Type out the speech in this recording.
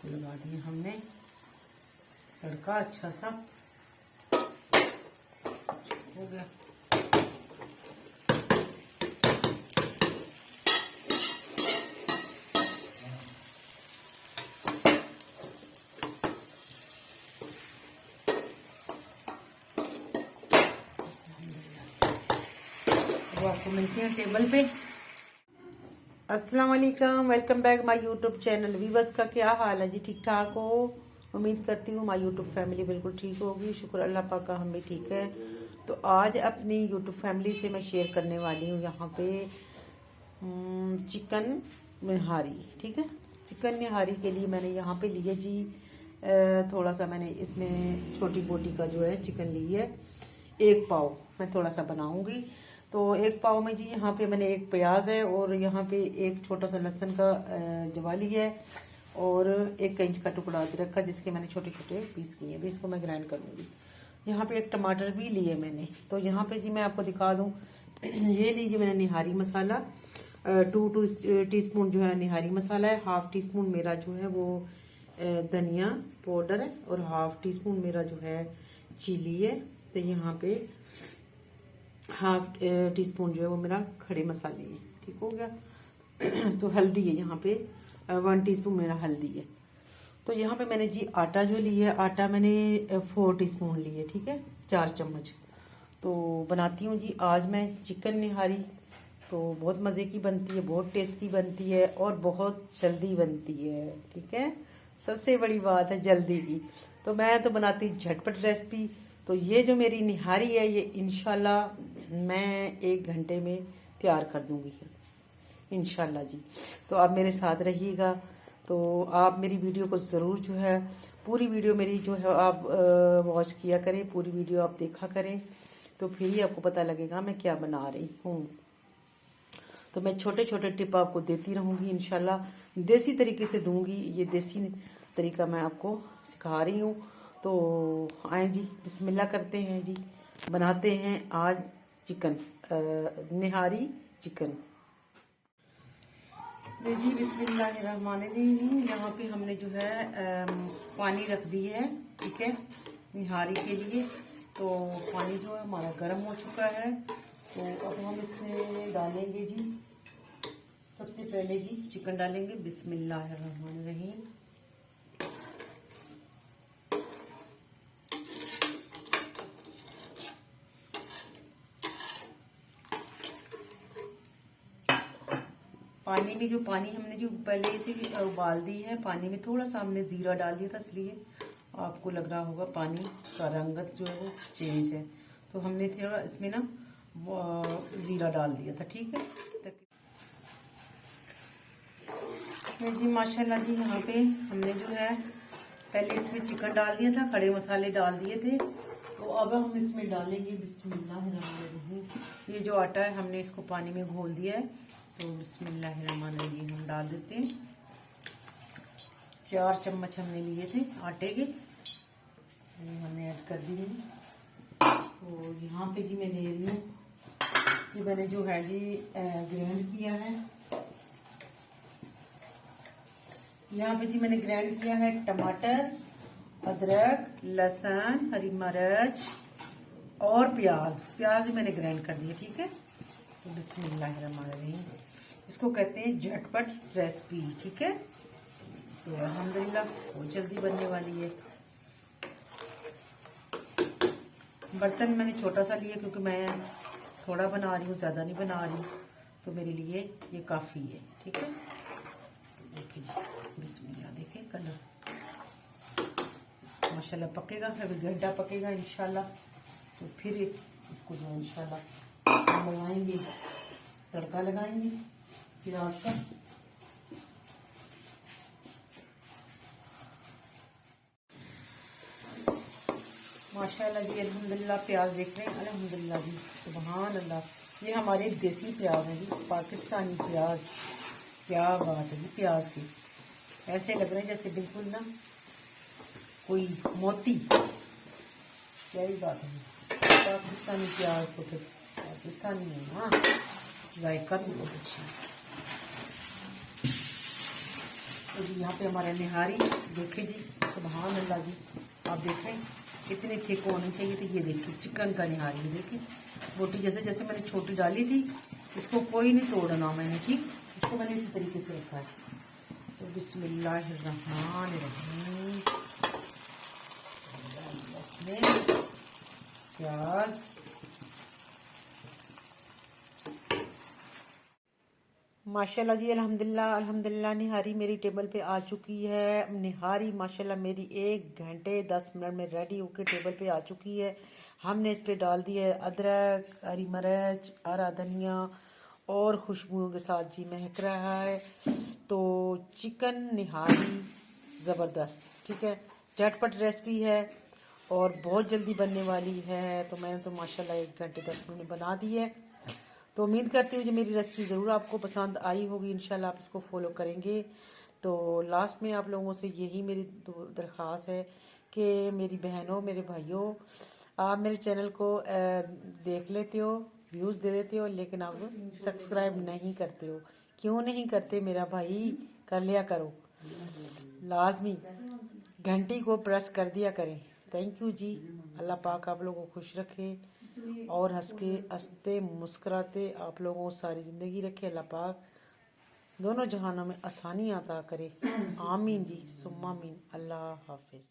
लगा दिया हमने तड़का, अच्छा सा हो गया। वो आपको मिलते हैं टेबल पे। अस्सलाम वालेकुम, welcome back my YouTube channel. Viewers का क्या हाल है जी? ठीक ठाक हो? उम्मीद करती हूँ माय यूट्यूब फैमिली बिल्कुल ठीक होगी। शुक्र अल्लाह पाक का, हम भी ठीक है। तो आज अपनी यूट्यूब फैमिली से मैं शेयर करने वाली हूँ यहाँ पे चिकन निहारी। ठीक है, चिकन निहारी के लिए मैंने यहाँ पे लिए जी थोड़ा सा, मैंने इसमें छोटी बोटी का जो है चिकन ली है 1 पाव। मैं थोड़ा सा बनाऊंगी तो 1 पाव में जी यहाँ पे मैंने 1 प्याज है और यहाँ पे एक छोटा सा लहसुन का जवाली है और 1 इंच का टुकड़ा अदरक का, जिसके मैंने छोटे छोटे पीस किए हैं। इसको मैं ग्राइंड करूँगी। यहाँ पे 1 टमाटर भी लिए मैंने। तो यहाँ पे जी मैं आपको दिखा दूँ, ये लीजिए मैंने निहारी मसाला 2 टीस्पून जो है निहारी मसाला है। 1/2 टीस्पून मेरा जो है वो धनिया पाउडर है और 1/2 टीस्पून मेरा जो है चिली है। तो यहाँ पे 1/2 टीस्पून जो है वो मेरा खड़े मसाले हैं। ठीक हो गया। तो हल्दी है यहाँ पे 1 टीस्पून मेरा हल्दी है। तो यहाँ पे मैंने जी आटा जो लिया है, आटा मैंने 4 टीस्पून लिए। ठीक है, 4 चम्मच। तो बनाती हूँ जी आज मैं चिकन निहारी। तो बहुत मज़े की बनती है, बहुत टेस्टी बनती है और बहुत जल्दी बनती है। ठीक है, सबसे बड़ी बात है जल्दी की। तो मैं तो बनाती झटपट रेसिपी। तो ये जो मेरी निहारी है ये इंशाल्लाह मैं 1 घंटे में तैयार कर दूंगी इंशाल्लाह जी। तो आप मेरे साथ रहिएगा। तो आप मेरी वीडियो को ज़रूर जो है, पूरी वीडियो मेरी जो है आप वॉच किया करें, पूरी वीडियो आप देखा करें। तो फिर ही आपको पता लगेगा मैं क्या बना रही हूँ। तो मैं छोटे छोटे टिप आपको देती रहूँगी इंशाल्लाह, देसी तरीके से दूंगी। ये देसी तरीका मैं आपको सिखा रही हूँ। तो आए जी, बिस्मिल्लाह करते हैं जी, बनाते हैं आज चिकन निहारी चिकन। जी बिस्मिल्लाहिर्रहमानिर्रहीम। यहाँ पे हमने जो है पानी रख दी है। ठीक है, निहारी के लिए। तो पानी जो है हमारा गर्म हो चुका है। तो अब हम इसमें डालेंगे जी, सबसे पहले जी चिकन डालेंगे। बिस्मिल्लाहिर्रहमानिर्रहीम। पानी में जो पानी हमने जो पहले से उबाल दी है, पानी में थोड़ा सा हमने जीरा डाल दिया था, इसलिए आपको लग रहा होगा पानी का रंगत जो है वो चेंज है। तो हमने थोड़ा इसमें ना जीरा डाल दिया था। ठीक है जी, माशाल्लाह जी। यहाँ पे हमने जो है पहले इसमें चिकन डाल दिया था, खड़े मसाले डाल दिए थे। तो अब हम इसमें डालेंगे बिस्मिल्लाहिर्रहमानिर्रहीम। ये जो आटा है हमने इसको पानी में घोल दिया है। तो बिस्मिल्लाहिर्रहमानिर्रहीम हम डाल देते हैं। 4 चम्मच हमने लिए थे आटे के, ये हमने ऐड कर दिए। तो यहाँ पे जी मैं ले रही हूँ, ये मैंने जो है जी ग्राइंड किया है। यहाँ पे जी मैंने ग्राइंड किया है टमाटर, अदरक, लहसुन, हरी मिर्च और प्याज। प्याज भी मैंने ग्राइंड कर दिया। ठीक है, तो बिस्मिल्लाहिर्रहमानिर्रहीम, इसको कहते हैं झटपट रेसिपी। ठीक है, तो अल्हम्दुलिल्लाह बहुत जल्दी बनने वाली है। बर्तन मैंने छोटा सा लिया क्योंकि मैं थोड़ा बना रही हूँ, ज़्यादा नहीं बना रही, तो मेरे लिए ये काफ़ी है। ठीक है, देखिए जी, बिस्मिल्लाह। देखिए कलर माशाल्लाह पकेगा, अभी घंटा पकेगा इंशाल्लाह। तो फिर इसको जो इंशाल्लाह लगाएंगे, तड़का लगाएंगे प्याज का। माशाल्लाह जी, अल्हम्दुलिल्लाह। प्याज देख रहे हैं, अल्हम्दुलिल्लाह जी, सुभान अल्लाह। ये हमारे देसी प्याज है जी, पाकिस्तानी प्याज। क्या बात है जी, प्याज की ऐसे लग रहे हैं जैसे बिल्कुल ना कोई मोती। क्या ही बात है, पाकिस्तानी प्याज तो फिर पाकिस्तानी है ना, जायका भी बहुत अच्छा है। तो जी यहाँ पे हमारा निहारी देखिए जी, सुभान अल्लाह जी, आप देखें कितने थिक होने चाहिए थे। ये देखिए चिकन का निहारी, देखिए बोटी जैसे जैसे मैंने छोटी डाली थी, इसको कोई नहीं तोड़ना मैंने, ठीक, इसको मैंने इसी तरीके से रखा है। तो बिस्मिल्लाहिर्रहमानिर्रहीम, इसमें प्याज, माशाल्लाह जी, अल्हम्दुलिल्लाह अल्हम्दुलिल्लाह, निहारी मेरी टेबल पे आ चुकी है। निहारी माशाल्लाह मेरी 1 घंटे 10 मिनट में रेडी होकर टेबल पे आ चुकी है। हमने इस पे डाल दिया है अदरक, हरी मिर्च, हरा धनिया और खुशबुओं के साथ जी महक रहा है। तो चिकन निहारी ज़बरदस्त, ठीक है, झटपट रेसिपी है और बहुत जल्दी बनने वाली है। तो मैंने तो माशाल्लाह 1 घंटे 10 मिनट में बना दी है। तो उम्मीद करती हूँ जो मेरी रेसिपी ज़रूर आपको पसंद आई होगी, इंशाल्लाह आप इसको फॉलो करेंगे। तो लास्ट में आप लोगों से यही मेरी दरख्वास्त है कि मेरी बहनों, मेरे भाइयों, आप मेरे चैनल को देख लेते हो, व्यूज़ दे देते हो, लेकिन आप सब्सक्राइब नहीं करते हो। क्यों नहीं करते मेरा भाई? कर लिया करो, लाजमी घंटी को प्रेस कर दिया करें। थैंक यू जी। अल्लाह पाक आप लोगों को खुश रखे और हंसते मुस्कुराते आप लोगों को सारी ज़िंदगी रखे। अल्लाह पाक दोनों जहानों में आसानी अता करे। आमीन जी, सुम्मा आमीन। अल्लाह हाफिज़।